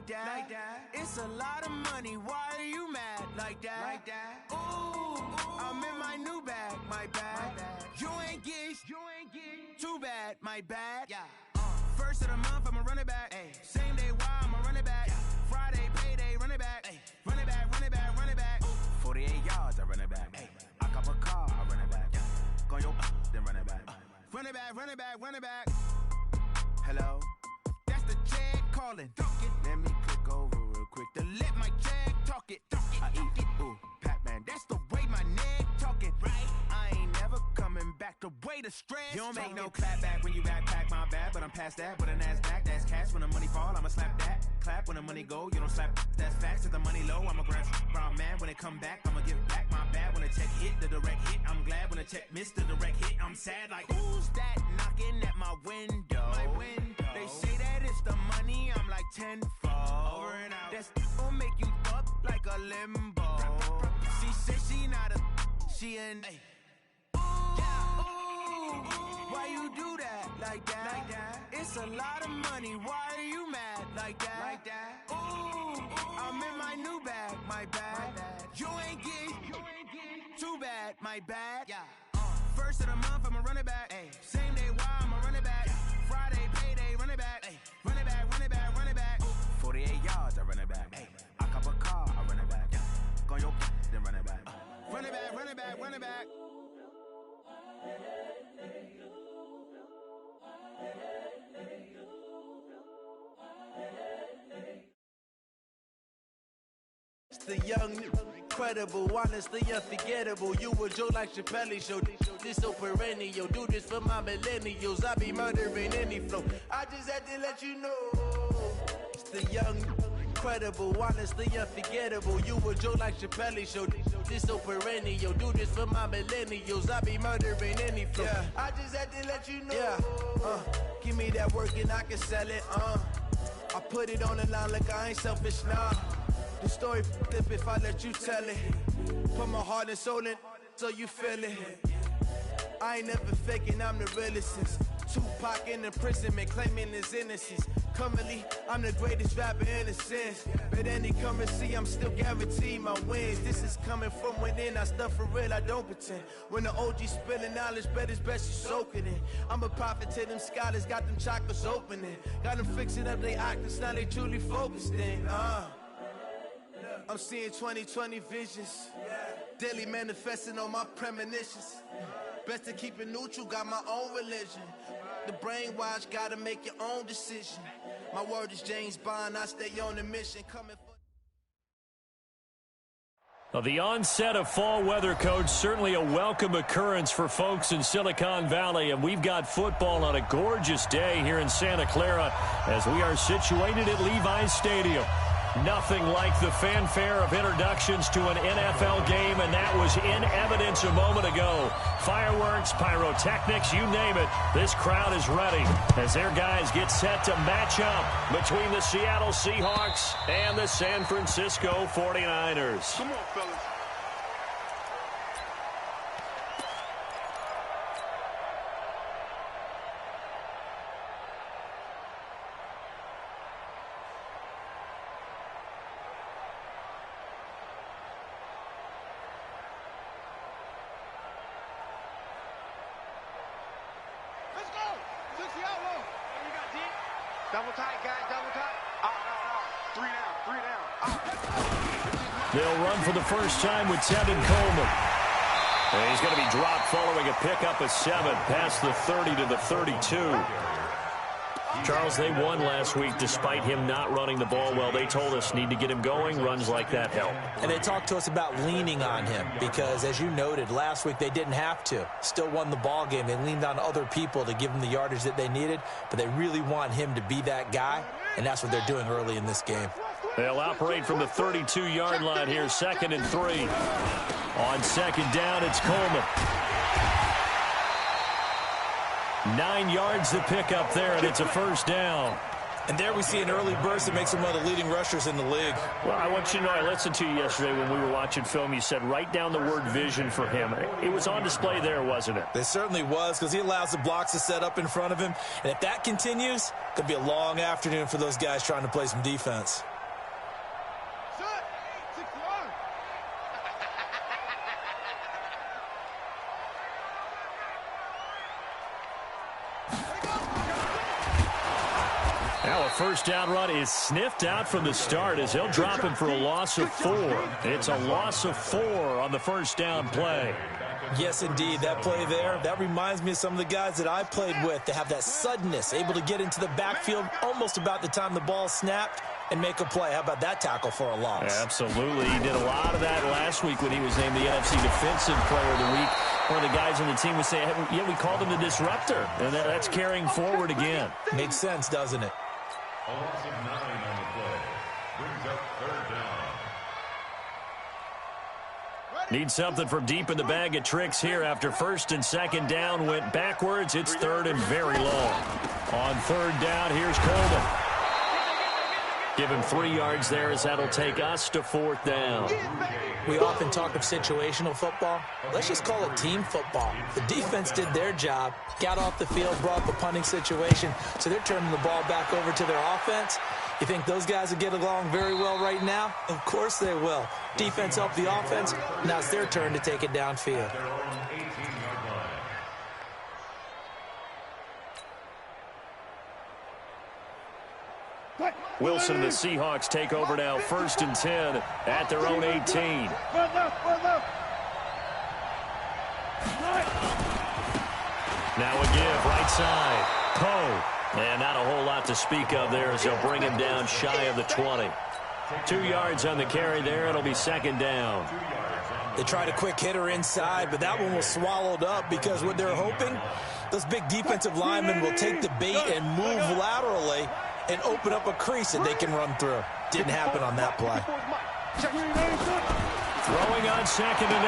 like that. It's a lot of money, why are you mad like that? Ooh, I'm in my new bag, my bad. You ain't get too bad, my bad. First of the month, I'ma run it back. Same day, why I'ma run it back. Friday, payday, run it back. Run it back, run it back, run it back. 48 yards, I run it back. I cop a car, I run it back. Go your then run it back. Run it back, run it back, run it back. Hello? That's the check calling. Let me click over real quick to let my check talk it. I eat it, ooh, Pac-Man. That's the way my neck talking. Right? I ain't never coming back. The way the stress. You don't make no clap back when you backpack, my bad. But I'm past that with a NASDAQ. That's cash when the money fall. I'ma slap that. Clap when the money go. You don't slap. That's facts. If the money low, I'ma grab brown man. When it come back, I'ma give back my bad. When the check hit, the direct hit. I'm glad when the check missed the direct hit. I'm sad like, who's that knocking at my window? My window. They say that it's the money. I'm like tenfold. Over and out. That's gonna make you up like a limbo. She said she not a. She an. Why you do that like that? It's a lot of money. Why are you mad like that? Ooh, I'm in my new bag, my bad. You ain't get too bad, my bad. First of the month, I'ma run it back. Same day, why I'ma run it back. Friday, payday, run it back. Run it back, run it back, run it back. 48 yards, I run it back. I cop a car, I run it back. Go your then run it back. Run it back, run it back, run it back. It's the young, incredible, honestly unforgettable. You a Joe like Chappelle show. This so perennial. Do this for my millennials. I be murdering any flow. I just had to let you know. It's the young, incredible, honestly unforgettable. You a Joe like Chappelle show. This so perennial. Do this for my millennials. I be murdering any flow. I just had to let you know. Give me that work and I can sell it. I put it on the line like I ain't selfish, nah. The story flip if I let you tell it. Put my heart and soul in so you feel it. I ain't never faking, I'm the realest since Tupac in imprisonment, claiming his innocence. Currently, I'm the greatest rapper in a sense. But any currency, I'm still guaranteed my wins. This is coming from within, I stuff for real, I don't pretend. When the OG spilling knowledge, bet it's best you soak it in. I'm a prophet to them scholars, got them chakras opening. Got them fixing up their octaves, now they truly focused in. I'm seeing 2020 visions. Daily manifesting on my premonitions. Best to keep it neutral, got my own religion. The brainwash, gotta make your own decision. My word is James Bond, I stay on the mission. Coming for Well, the onset of fall weather, Coach, certainly a welcome occurrence for folks in Silicon Valley. And we've got football on a gorgeous day here in Santa Clara as we are situated at Levi's Stadium. Nothing like the fanfare of introductions to an NFL game, and that was in evidence a moment ago. Fireworks, pyrotechnics, you name it. This crowd is ready as their guys get set to match up between the Seattle Seahawks and the San Francisco 49ers. Come on, fellas. Double tight, guys, double tight. Three down. They'll run for the first time with Tevin Coleman. And he's going to be dropped following a pickup of 7 past the 30 to the 32. Charles, they won last week despite him not running the ball well. They told us need to get him going. Runs like that help. And they talked to us about leaning on him because, as you noted, last week they didn't have to. Still won the ball game. They leaned on other people to give them the yardage that they needed, but they really want him to be that guy, and that's what they're doing early in this game. They'll operate from the 32-yard line here, 2nd and 3. On 2nd down, it's Coleman. 9 yards to pick up there, and it's a first down. And there we see an early burst that makes him one of the leading rushers in the league. Well, I want you to know, I listened to you yesterday when we were watching film. You said write down the word vision for him. It was on display there, wasn't it? It certainly was, because he allows the blocks to set up in front of him. And if that continues, it could be a long afternoon for those guys trying to play some defense. Now a first down run is sniffed out from the start as they'll drop him for a loss of 4. It's a loss of 4 on the first down play. Yes, indeed. That play there, that reminds me of some of the guys that I played with. They have that suddenness, able to get into the backfield almost about the time the ball snapped and make a play. How about that tackle for a loss? Absolutely. He did a lot of that last week when he was named the NFC Defensive Player of the Week. One of the guys on the team would say, yeah, we called him the disruptor. And that's carrying forward again. Makes sense, doesn't it? A loss of 9 on the play. Brings up third down. Need something from deep in the bag of tricks here after first and second down went backwards. It's third and very long. On third down, here's Coleman. Give him 3 yards there as that'll take us to fourth down. We often talk of situational football. Let's just call it team football. The defense did their job, got off the field, brought the punting situation, so they're turning the ball back over to their offense. You think those guys will get along very well right now? Of course they will. Defense helped the offense. Now it's their turn to take it downfield. Wilson and the Seahawks take over now, first and 10 at their own 18. Now a give, right side. Poe. And not a whole lot to speak of there as they'll bring him down shy of the 20. 2 yards on the carry there. It'll be second down. They tried a quick hitter inside, but that one was swallowed up because what they're hoping, those big defensive linemen will take the bait and move laterally and open up a crease that they can run through. Didn't happen on that play. Throwing on second and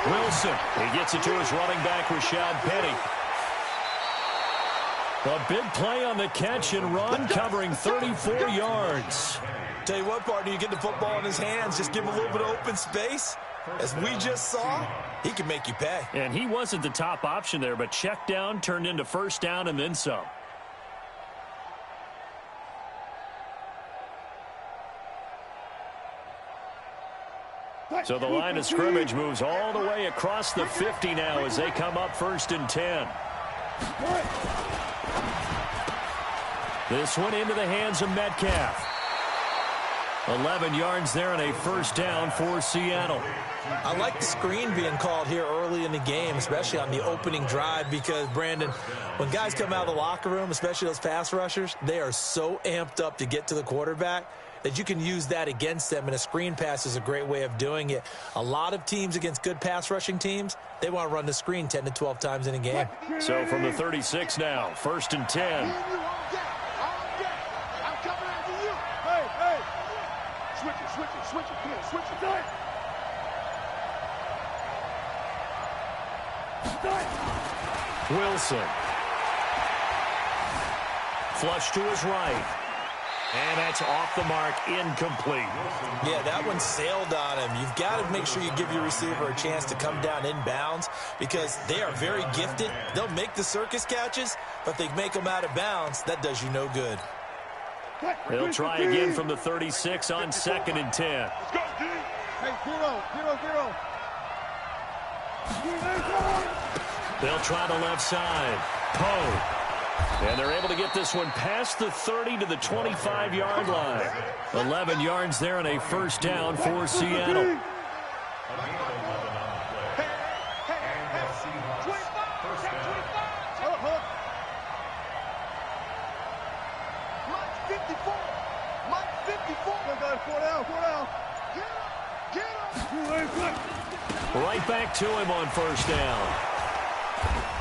8. Wilson. He gets it to his running back, Rashad Penny. A big play on the catch and run, covering 34 yards. Tell you what, partner, you get the football in his hands, just give him a little bit of open space. As we just saw, he can make you pay. And he wasn't the top option there, but check down turned into first down and then some. So the line of scrimmage moves all the way across the 50 now as they come up first and 10. This one into the hands of Metcalf. 11 yards there and a first down for Seattle. I like the screen being called here early in the game, especially on the opening drive, because, Brandon, when guys come out of the locker room, especially those pass rushers, they are so amped up to get to the quarterback that you can use that against them, and a screen pass is a great way of doing it. A lot of teams against good pass rushing teams, they want to run the screen 10 to 12 times in a game. So from the 36 now, first and 10. Wilson. Flush to his right. And that's off the mark, incomplete. Yeah, that one sailed on him. You've got to make sure you give your receiver a chance to come down inbounds because they are very gifted. They'll make the circus catches, but if they make them out of bounds, that does you no good. They'll try again from the 36 on second and 10. Hey, 0. They'll try the left side. Poe. And they're able to get this one past the 30 to the 25-yard line. 11 yards there and a first down for Seattle. Right back to him on first down.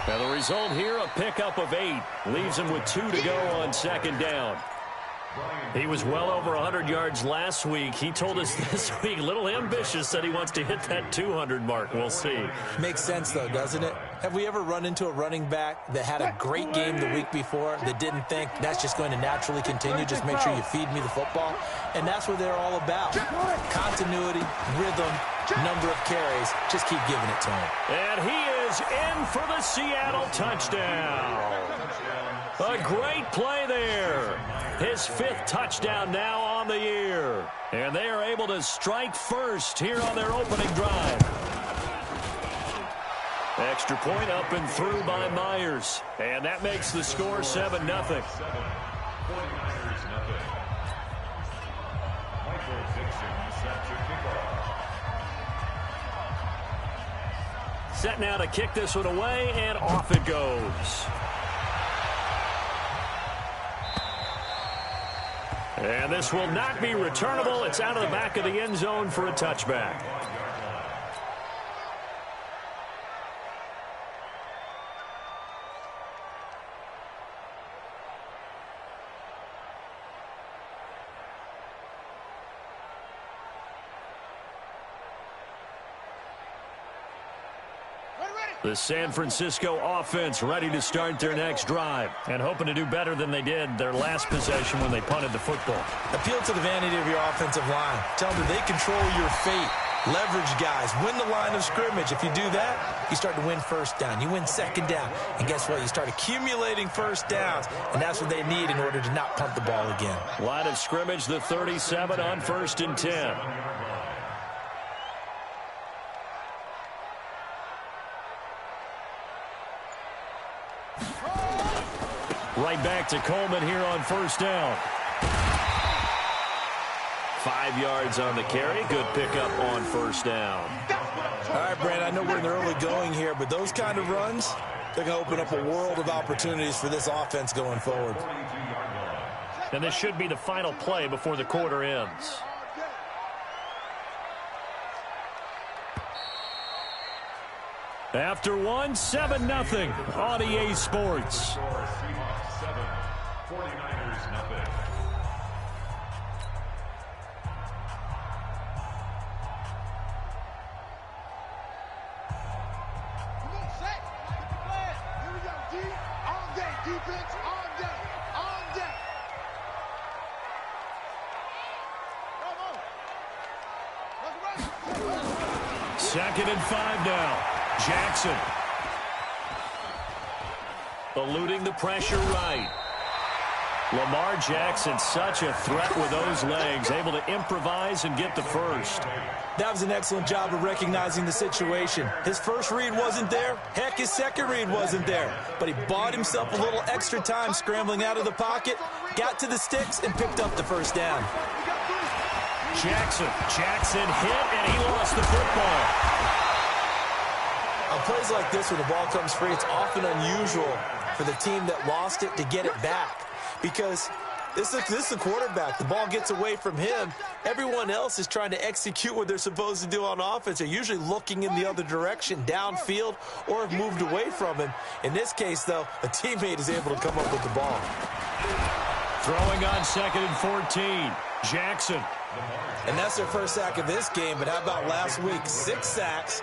Now the result here, a pickup of 8. Leaves him with 2 to go on second down. He was well over 100 yards last week. He told us this week, a little ambitious, said he wants to hit that 200 mark. We'll see. Makes sense, though, doesn't it? Have we ever run into a running back that had a great game the week before that didn't think that's just going to naturally continue, just make sure you feed me the football? And that's what they're all about. Continuity, rhythm, number of carries. Just keep giving it to him. And he is in for the Seattle touchdown. A great play there. His 5th touchdown now on the year. And they are able to strike first here on their opening drive. Extra point up and through by Myers. And that makes the score 7-0. 49ers, nothing. Michael Dixon set to kickoff. Set now to kick this one away, and off it goes. And this will not be returnable. It's out of the back of the end zone for a touchback. The San Francisco offense ready to start their next drive and hoping to do better than they did their last possession when they punted the football. Appeal to the vanity of your offensive line. Tell them they control your fate. Leverage guys. Win the line of scrimmage. If you do that, you start to win first down. You win second down. And guess what? You start accumulating first downs. And that's what they need in order to not punt the ball again. Line of scrimmage, the 37 on 1st and 10. Right back to Coleman here on 1st down. 5 yards on the carry. Good pickup on 1st down. All right, Brand, I know we're in the early going here, but those kind of runs, they're going to open up a world of opportunities for this offense going forward. And this should be the final play before the quarter ends. After one, 7-0 on EA Sports. 49ers, nothing. Come on, set. Here we go, D. All day. Defense, all day. All day. Come on. Let's run. 2nd and 5 now. Jackson. Eluding the pressure right. Lamar Jackson, such a threat with those legs, able to improvise and get the first. That was an excellent job of recognizing the situation. His first read wasn't there. Heck, his second read wasn't there. But he bought himself a little extra time scrambling out of the pocket, got to the sticks, and picked up the first down. Jackson hit, and he lost the football. On plays like this, when the ball comes free, it's often unusual for the team that lost it to get it back. Because this is the quarterback. The ball gets away from him. Everyone else is trying to execute what they're supposed to do on offense. They're usually looking in the other direction, downfield, or have moved away from him. In this case, though, a teammate is able to come up with the ball. Throwing on 2nd and 14. Jackson. And that's their first sack of this game. But how about last week? 6 sacks,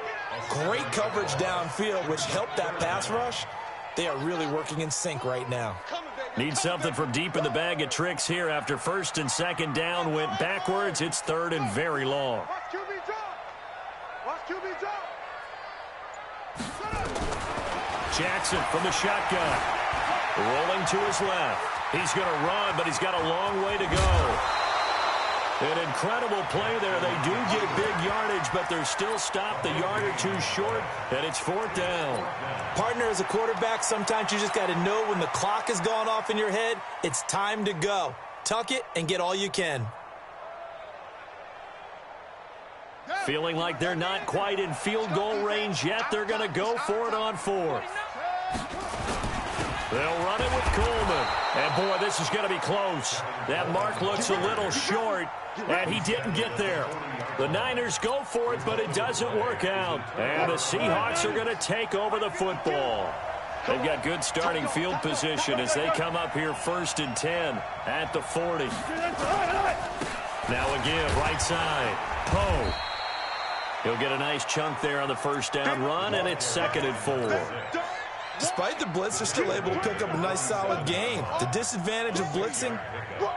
great coverage downfield, which helped that pass rush. They are really working in sync right now. Need something from deep in the bag of tricks here after 1st and 2nd down went backwards. It's 3rd and very long. Watch QB drop. Watch QB drop. Jackson from the shotgun. Rolling to his left. He's going to run, but he's got a long way to go. An incredible play there. They do get big yardage, but they're still stopped a yard or two short, and it's 4th down. Partner, as a quarterback, sometimes you just got to know when the clock has gone off in your head, it's time to go. Tuck it and get all you can. Feeling like they're not quite in field goal range yet. They're going to go for it on 4th. They'll run it with Coleman. And, boy, this is going to be close. That mark looks a little short, and he didn't get there. The Niners go for it, but it doesn't work out. And the Seahawks are going to take over the football. They've got good starting field position as they come up here 1st and 10 at the 40. Now again, right side. Poe. He'll get a nice chunk there on the first down run, and it's 2nd and 4. Despite the blitz, they're still able to pick up a nice, solid gain. The disadvantage of blitzing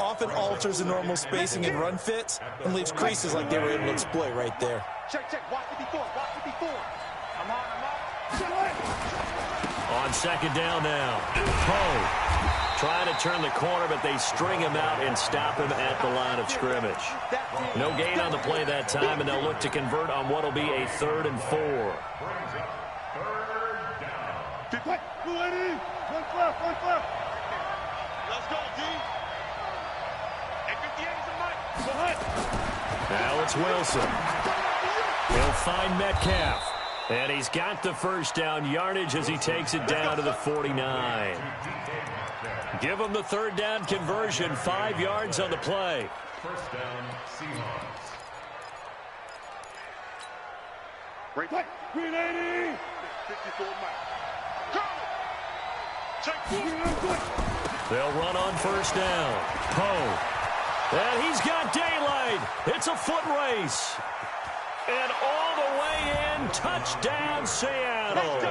often alters the normal spacing and run fits and leaves creases like they were able to exploit right there. Check. Watch it before. I'm on. On 2nd down now. Poe trying to turn the corner, but they string him out and stop him at the line of scrimmage. No gain on the play that time, and they'll look to convert on what will be a 3rd and 4. One clear. Let's go, D. And 58 is a mic. Go ahead. Now it's Wilson. He'll find Metcalf. And he's got the first down yardage as he takes it down to the 49. Give him the 3rd down conversion. 5 yards on the play. First down, Seahawks. Great play. 380. 54 mic. Go. They'll run on first down. Poe. And he's got daylight. It's a foot race. And all the way in, touchdown Seattle.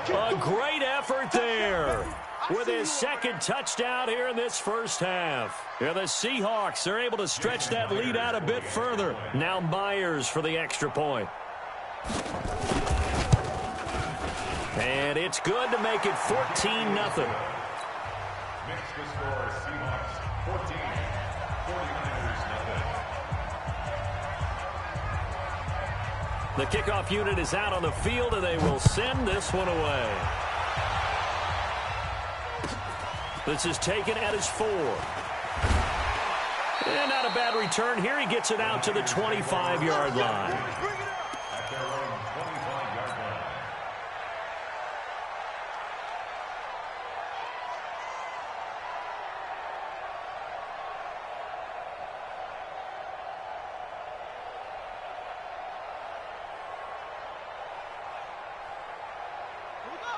A great effort there with his 2nd touchdown here in this first half. And the Seahawks are able to stretch that lead out a bit further. Now Myers for the extra point. And it's good to make it 14-0. Makes the score Seahawks 14, 49ers nothing. The kickoff unit is out on the field, and they will send this one away. This is taken at his 4. And not a bad return here. He gets it out to the 25-yard line. At their own 25-yard line.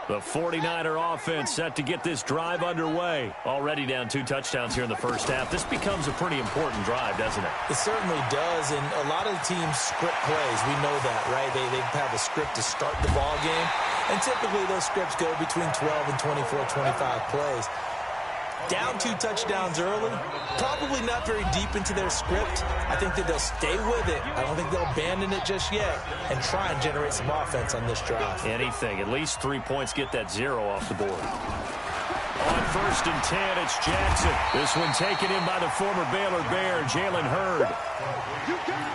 The 49er offense set to get this drive underway. Already down 2 touchdowns here in the first half. This becomes a pretty important drive, doesn't it? It certainly does, and a lot of the teams script plays. We know that, right? They have a script to start the ball game, and typically those scripts go between 12 and 24, 25 plays. Down 2 touchdowns early, probably not very deep into their script. I think that they'll stay with it. I don't think they'll abandon it just yet and try and generate some offense on this drive. Anything. At least 3 points, get that 0 off the board. On 1st and 10, it's Jackson. This one taken in by the former Baylor Bear, Jalen Hurd.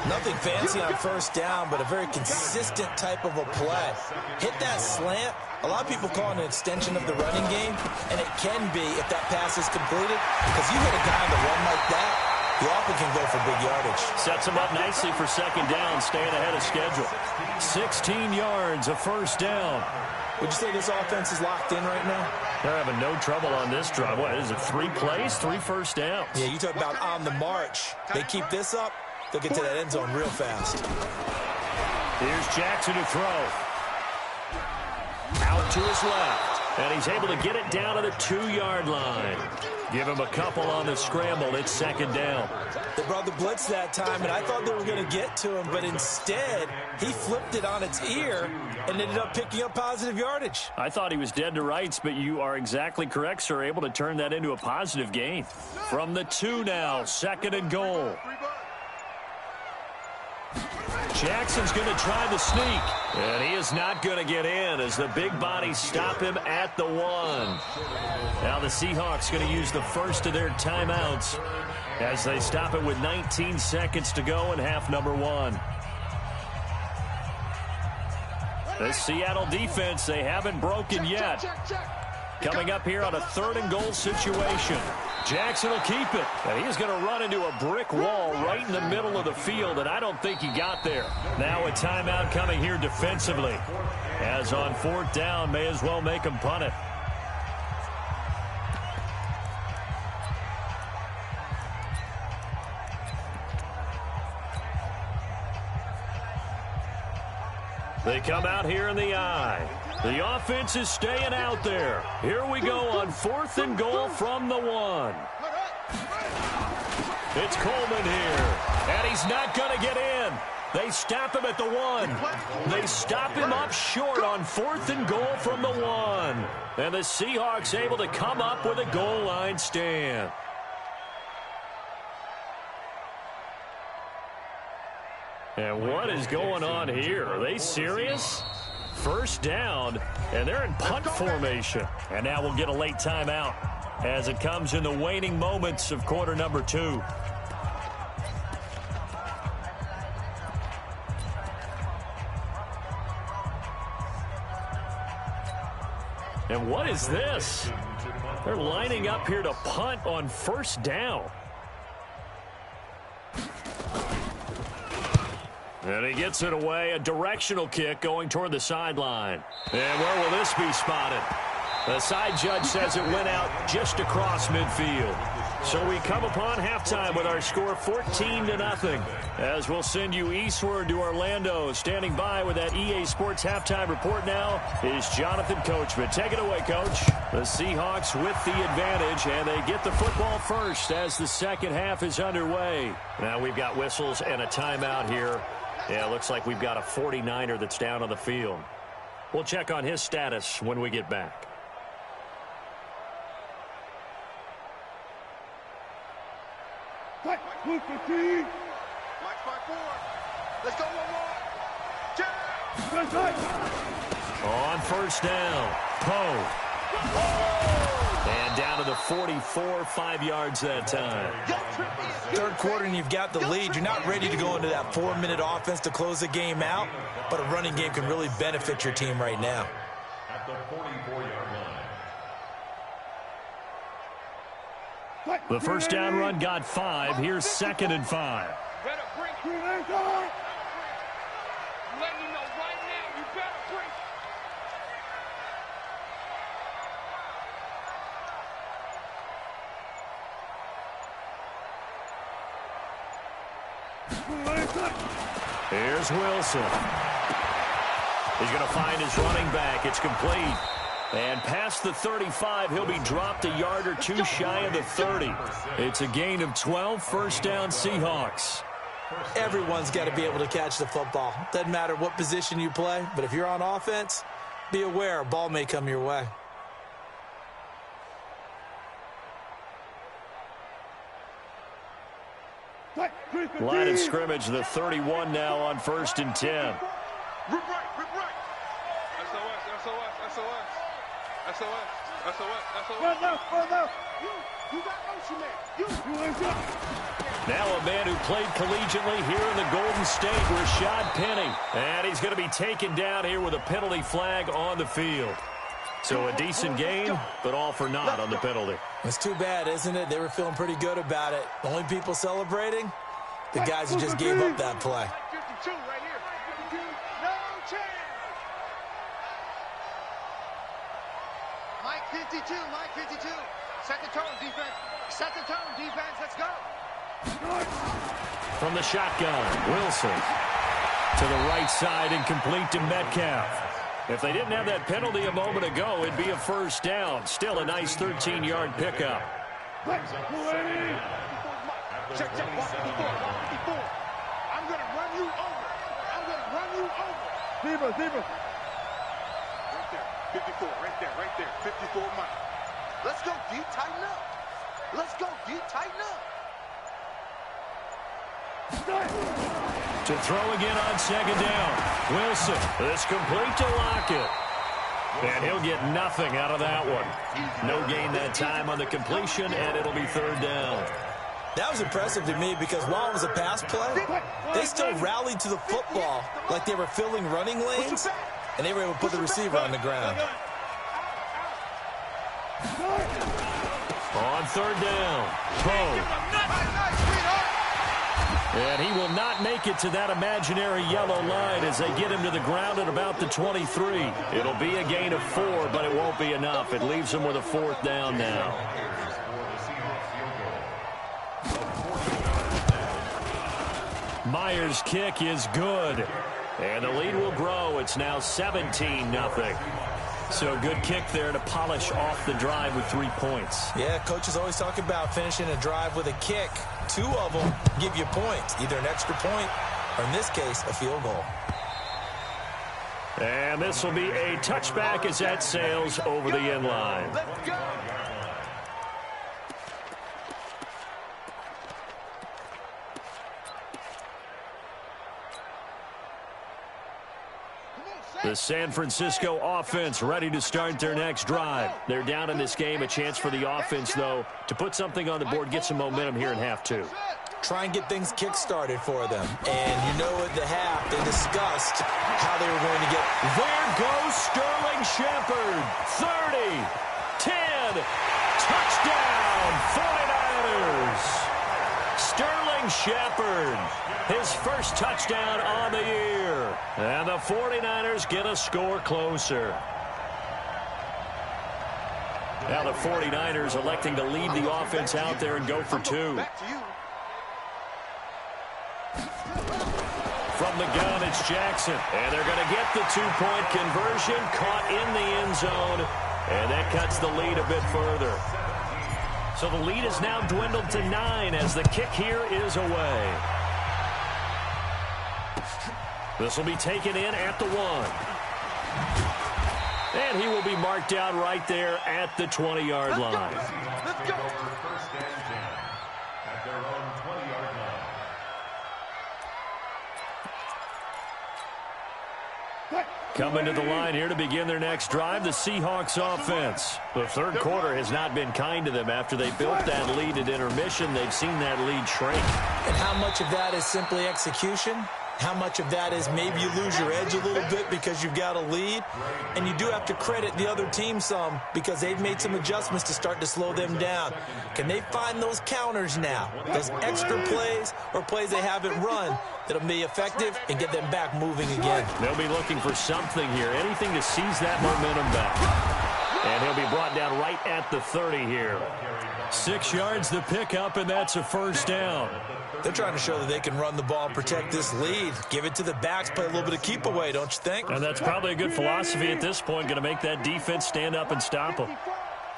Nothing fancy on first down, but a very consistent type of a play. Hit that slant. A lot of people call it an extension of the running game, and it can be if that pass is completed, because you hit a guy on the run like that, he often can go for big yardage. Sets him up nicely for 2nd down, staying ahead of schedule. 16 yards, a first down. Would you say this offense is locked in right now? They're having no trouble on this drive. What is it, 3 plays, 3 first downs? Yeah, you talk about on the march. They keep this up, they'll get to that end zone real fast. Here's Jackson to throw. Out to his left, and he's able to get it down to the 2-yard line. Give him a couple on the scramble. It's 2nd down. They brought the blitz that time, and I thought they were going to get to him, but instead, he flipped it on its ear and ended up picking up positive yardage. I thought he was dead to rights, but you are exactly correct, sir. Able to turn that into a positive gain. From the 2 now, 2nd and goal. Jackson's going to try the sneak, and he is not going to get in as the big bodies stop him at the 1. Now the Seahawks going to use the first of their timeouts as they stop it with 19 seconds to go in half number 1. The Seattle defense, they haven't broken yet. Coming up here on a 3rd and goal situation. Jackson will keep it, and he's going to run into a brick wall right in the middle of the field, and I don't think he got there. Now a timeout coming here defensively. As on 4th down, may as well make him punt it. They come out here in the eye. The offense is staying out there. Here we go on 4th and goal from the 1. It's Coleman here, and he's not going to get in. They stop him at the 1. They stop him up short on 4th and goal from the 1. And the Seahawks able to come up with a goal line stand. And what is going on here? Are they serious? First down, and they're in punt formation. And now we'll get a late timeout as it comes in the waning moments of quarter number 2. And what is this? They're lining up here to punt on first down. And he gets it away, a directional kick going toward the sideline. And where will this be spotted? The side judge says it went out just across midfield. So we come upon halftime with our score 14-0. As we'll send you eastward to Orlando. Standing by with that EA Sports halftime report now is Jonathan Coachman. Take it away, Coach. The Seahawks with the advantage, and they get the football first as the second half is underway. Now we've got whistles and a timeout here. Yeah, it looks like we've got a 49er that's down on the field. We'll check on his status when we get back. Let's go On first down, Poe. And down to the 44, 5 yards that time. Third quarter and you've got the lead. You're not ready to go into that 4-minute offense to close the game out, but a running game can really benefit your team right now. At the 44-yard line. The first down run got 5. Here's 2nd and 5. Here's Wilson. He's going to find his running back. It's complete. And past the 35, he'll be dropped a yard or two shy of the 30. It's a gain of 12, first down Seahawks. Everyone's got to be able to catch the football. Doesn't matter what position you play, but if you're on offense, be aware a ball may come your way. Line of scrimmage, the 31 now on 1st and 10. Rip right. SOS. You got motion man. Now a man who played collegiately here in the Golden State, Rashad Penny. And he's going to be taken down here with a penalty flag on the field. So a decent game, but all for naught on the penalty. It's too bad, isn't it? They were feeling pretty good about it. The only people celebrating, the guys who just gave up that play. 52 right here. 52. No chance. Mike 52. Set the tone, defense. Let's go. From the shotgun, Wilson to the right side and complete to Metcalf. If they didn't have that penalty a moment ago, it'd be a first down. Still a nice 13-yard pickup. Check. 54. I'm going to run you over. Zebra. Right there. 54, right there. 54 Mike. Let's go, D. Tighten up. To throw again on second down. Wilson, this complete to Lockett. And he'll get nothing out of that one. No gain that time on the completion, and it'll be third down. That was impressive to me because while it was a pass play, they still rallied to the football like they were filling running lanes, and they were able to put the receiver on the ground. On third down, Poe. And he will not make it to that imaginary yellow line as they get him to the ground at about the 23. It'll be a gain of 4, but it won't be enough. It leaves him with a fourth down now. Myers' kick is good. And the lead will grow. It's now 17-0. So a good kick there to polish off the drive with 3 points. Yeah, coaches always talk about finishing a drive with a kick. 2 of them give you points, either an extra point or in this case, a field goal. And this will be a touchback as that sails over the end line. Let's go. The San Francisco offense ready to start their next drive. They're down in this game. A chance for the offense, though, to put something on the board, get some momentum here in half two. Try and get things kick-started for them. And you know at the half, they discussed how they were going to get. There goes Sterling Shepard. 30, 10, touchdown, 49ers. Sterling Shepard, his first touchdown on the year. And the 49ers get a score closer. Now the 49ers electing to lead the offense out there and go for two. From the gun, it's Jackson. And they're going to get the two-point conversion, caught in the end zone. And that cuts the lead a bit further. So the lead is now dwindled to 9 as the kick here is away. This will be taken in at the 1. And he will be marked down right there at the 20-yard line. Let's go. First and 10 at their own 20-yard line. Coming to the line here to begin their next drive, the Seahawks offense. The third quarter has not been kind to them. After they built that lead at intermission, they've seen that lead shrink. And how much of that is simply execution? How much of that is maybe you lose your edge a little bit because you've got a lead? And you do have to credit the other team some because they've made some adjustments to start to slow them down. Can they find those counters now, those extra plays or plays they haven't run that'll be effective and get them back moving again? They'll be looking for something here, anything to seize that momentum back. And he'll be brought down right at the 30 here. 6 yards the pickup, and that's a first down. They're trying to show that they can run the ball, protect this lead, give it to the backs, play a little bit of keep away, don't you think? And that's probably a good philosophy at this point, going to make that defense stand up and stop them.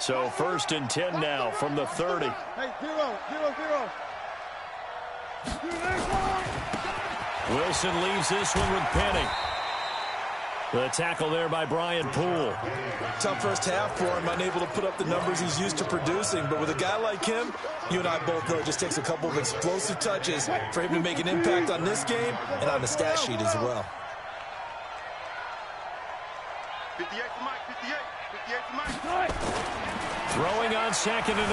So first and 10 now from the 30. Hey, 0, 0, 0. Wilson leaves this one with Penny. The tackle there by Brian Poole. Tough first half for him, unable to put up the numbers he's used to producing. But with a guy like him, you and I both know it just takes a couple of explosive touches for him to make an impact on this game and on the stat sheet as well. 58 to Mike, 58 to Mike. Throwing on 2nd and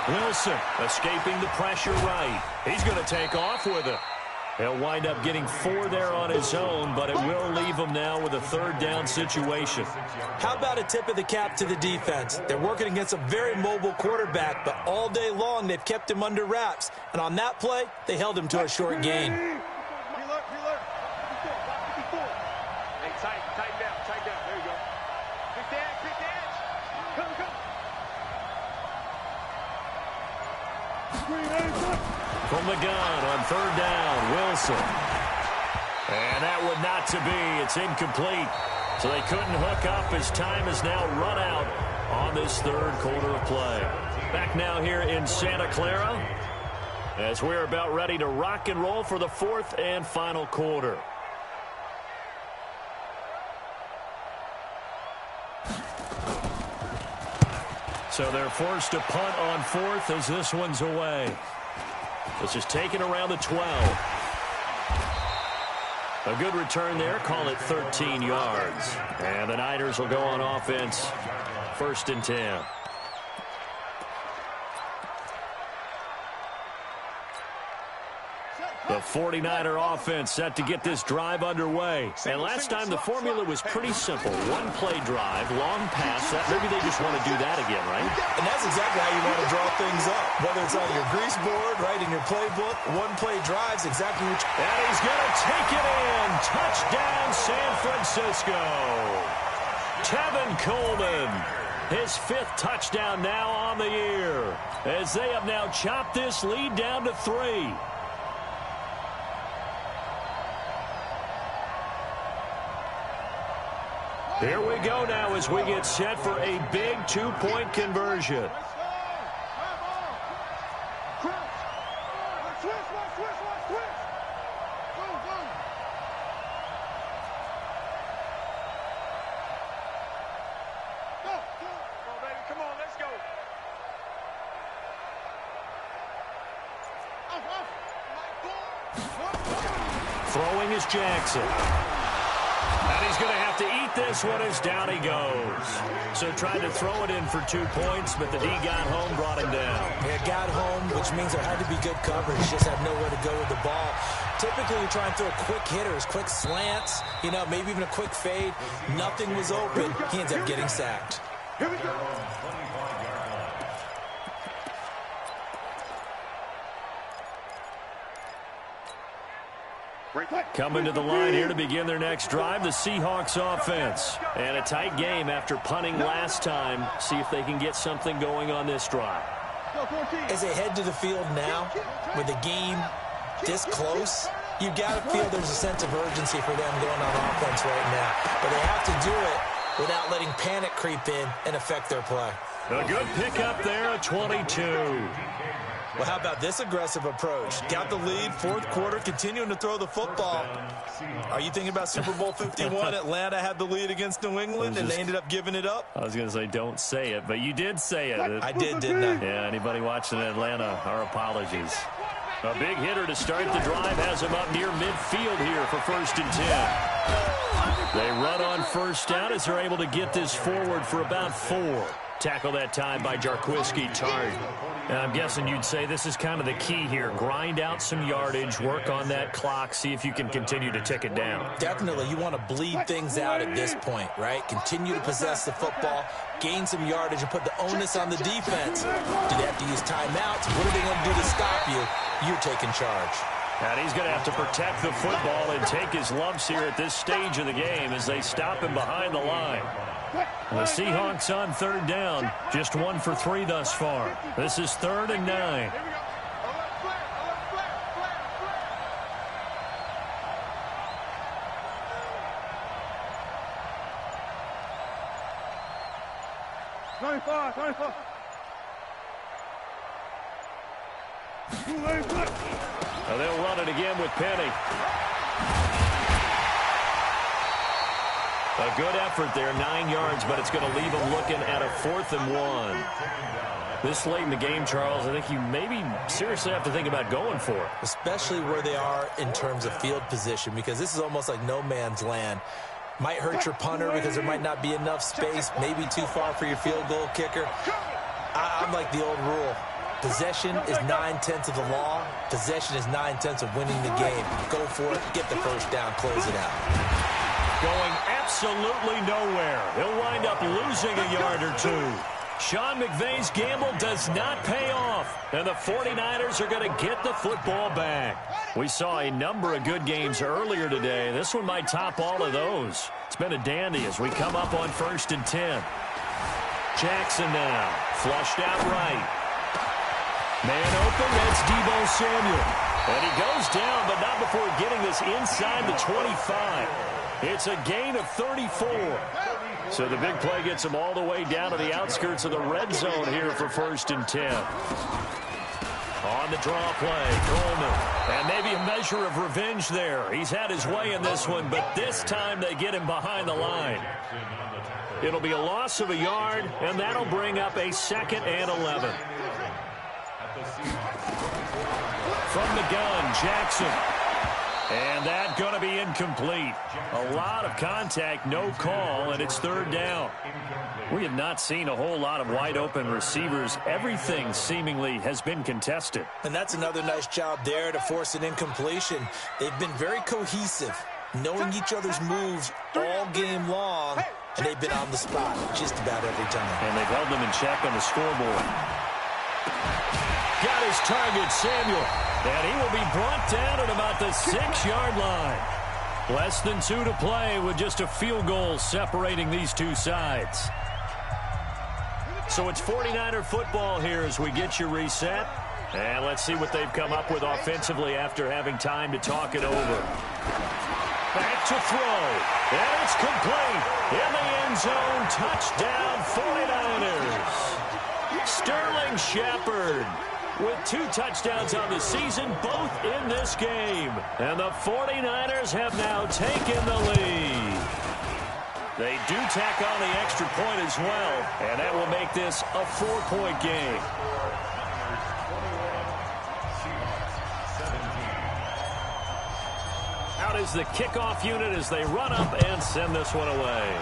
8. Wilson escaping the pressure right. He's going to take off with it. He'll wind up getting 4 there on his own, but it will leave him now with a third down situation. How about a tip of the cap to the defense? They're working against a very mobile quarterback, but all day long they've kept him under wraps. And on that play, they held him to a short gain. Hey, tight down. There you go. Pick the edge. Come. From the gun on 3rd down, Wilson. And that would not to be. It's incomplete. So they couldn't hook up as time is now run out on this third quarter of play. Back now here in Santa Clara as we're about ready to rock and roll for the 4th and final quarter. So they're forced to punt on 4th as this one's away. This is taken around the 12. A good return there. Call it 13 yards. And the Niners will go on offense. 1st and 10. The 49er offense set to get this drive underway. And last time the formula was pretty simple. One-play drive, long pass. Maybe they just want to do that again, right? And that's exactly how you want to draw things up. Whether it's on your grease board, right, in your playbook, one-play drives exactly what you... And he's going to take it in. Touchdown, San Francisco. Tevin Coleman, his 5th touchdown now on the year, as they have now chopped this lead down to 3. Here we go now as we get set for a big 2-point conversion. Throwing is Jackson. And he's going to have to eat this one as down he goes. So tried to throw it in for 2 points, but the D got home, brought him down. Yeah, got home, which means there had to be good coverage. Just had nowhere to go with the ball. Typically, you try and throw quick hitters, quick slants, maybe even a quick fade. Nothing was open. He ends up getting sacked. Here we go. Coming to the line here to begin their next drive, the Seahawks offense. And a tight game after punting last time. See if they can get something going on this drive. As they head to the field now, with the game this close, you've got to feel there's a sense of urgency for them going on offense right now. But they have to do it without letting panic creep in and affect their play. A good pickup there, a 22. Well, how about this aggressive approach? Got the lead, fourth quarter, continuing to throw the football. Are you thinking about Super Bowl 51? Atlanta had the lead against New England, and they ended up giving it up? I was going to say don't say it, but you did say it. I did, didn't I? Yeah, anybody watching Atlanta, our apologies. A big hitter to start the drive has him up near midfield here for 1st and 10. They run on first down as they're able to get this forward for about 4. Tackle that time by Jarquiski Tart. And I'm guessing you'd say this is kind of the key here. Grind out some yardage, work on that clock, see if you can continue to tick it down. Definitely. You want to bleed things out at this point, right? Continue to possess the football, gain some yardage, and put the onus on the defense. Do they have to use timeouts? What are they going to do to stop you? You're taking charge. And he's going to have to protect the football and take his lumps here at this stage of the game as they stop him behind the line. The Seahawks on 3rd down, just 1 for 3 thus far. This is 3rd and 9. Now they'll run it again with Penny. A good effort there, 9 yards, but it's going to leave them looking at a 4th and 1. This late in the game, Charles, I think you maybe seriously have to think about going for it. Especially where they are in terms of field position, because this is almost like no man's land. Might hurt your punter because there might not be enough space, maybe too far for your field goal kicker. I'm like the old rule. Possession is 9/10 of the law. Possession is 9/10 of winning the game. Go for it, get the first down, close it out. Going absolutely nowhere. He'll wind up losing a yard or 2. Sean McVay's gamble does not pay off, and the 49ers are going to get the football back. We saw a number of good games earlier today. This one might top all of those. It's been a dandy as we come up on 1st and 10. Jackson now, flushed out right. Man open, that's Deebo Samuel. And he goes down, but not before getting this inside the 25. It's a gain of 34. So the big play gets him all the way down to the outskirts of the red zone here for 1st and 10. On the draw play, Coleman. And maybe a measure of revenge there. He's had his way in this one, but this time they get him behind the line. It'll be a loss of a yard, and that'll bring up a 2nd and 11. From the gun, Jackson. And that's going to be incomplete. A lot of contact, no call, and it's 3rd down. We have not seen a whole lot of wide-open receivers. Everything seemingly has been contested. And that's another nice job there to force an incompletion. They've been very cohesive, knowing each other's moves all game long, and they've been on the spot just about every time. And they've held them in check on the scoreboard. Got his target, Samuel. And he will be brought down at about the 6-yard line. Less than 2 to play with just a field goal separating these two sides. So it's 49er football here as we get you reset. And let's see what they've come up with offensively after having time to talk it over. Back to throw. And it's complete. In the end zone. Touchdown 49ers. Sterling Shepard with 2 touchdowns on the season, both in this game. And the 49ers have now taken the lead. They do tack on the extra point as well, and that will make this a 4-point game. out is the kickoff unit as they run up and send this one away.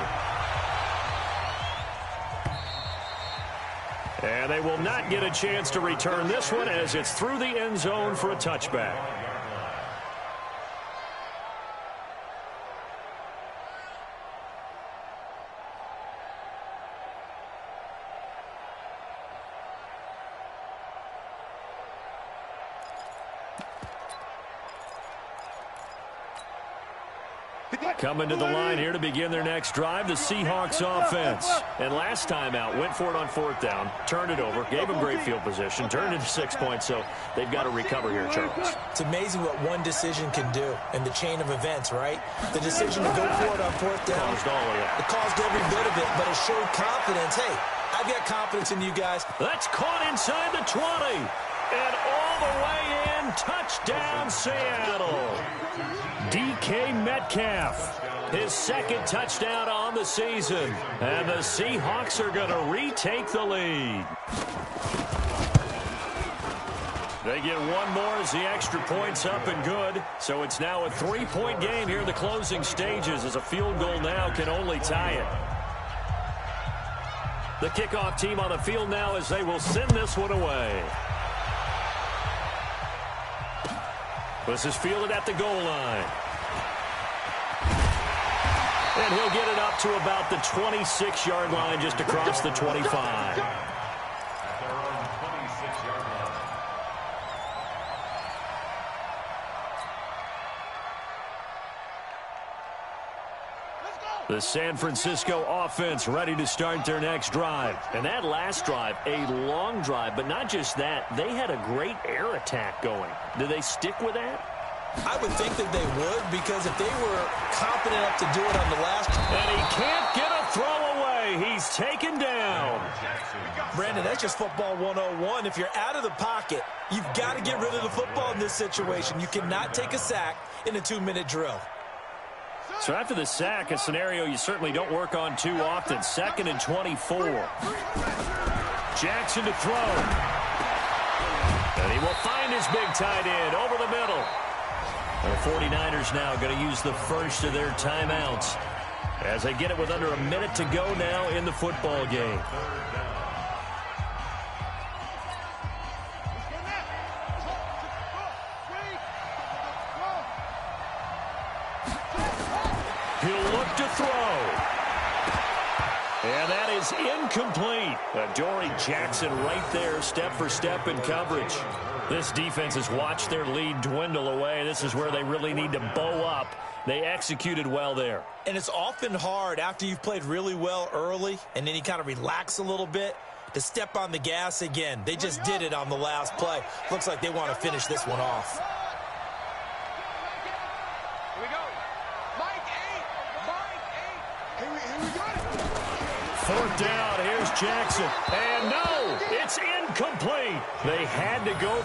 And they will not get a chance to return this one as it's through the end zone for a touchback. Coming to the line here to begin their next drive, the Seahawks offense. And last time out, went for it on fourth down, turned it over, gave them great field position, turned it 6 points, so they've got to recover here, Charles. It's amazing what one decision can do in the chain of events, right? The decision to go for it on fourth down, Caused all of that. it caused every bit of it, but it showed confidence. Hey, I've got confidence in you guys. That's caught inside the 20. And all the way in, touchdown Seattle. DK Metcalf, his second touchdown on the season. And the Seahawks are going to retake the lead. They get one more as the extra point's up and good. So it's now a 3-point game here in the closing stages as a field goal now can only tie it. The kickoff team on the field now as they will send this one away. This is fielded at the goal line. And he'll get it up to about the 26-yard line just across the 25. At their own 26-yard line. The San Francisco offense ready to start their next drive. And that last drive, a long drive, but not just that. They had a great air attack going. Do they stick with that? I would think that they would, because if they were confident enough to do it on the last... And he can't get a throw away. He's taken down. Brandon, that's just football 101. If you're out of the pocket, you've got to get rid of the football in this situation. You cannot take a sack in a 2-minute drill. So after the sack, a scenario you certainly don't work on too often. 2nd and 24. Jackson to throw. And he will find his big tight end over the middle. The 49ers now going to use the first of their timeouts as they get it with under a minute to go now in the football game. He'll look to throw. And that is incomplete. Adoree Jackson right there, step for step in coverage. This defense has watched their lead dwindle away. This is where they really need to bow up. They executed well there. And it's often hard after you've played really well early and then you kind of relax a little bit to step on the gas again. They just did it on the last play. Looks like they want to finish this one off. Here we go. Mike 8. Here we go. Fourth down, here's Jackson. And no, it's incomplete. They had to go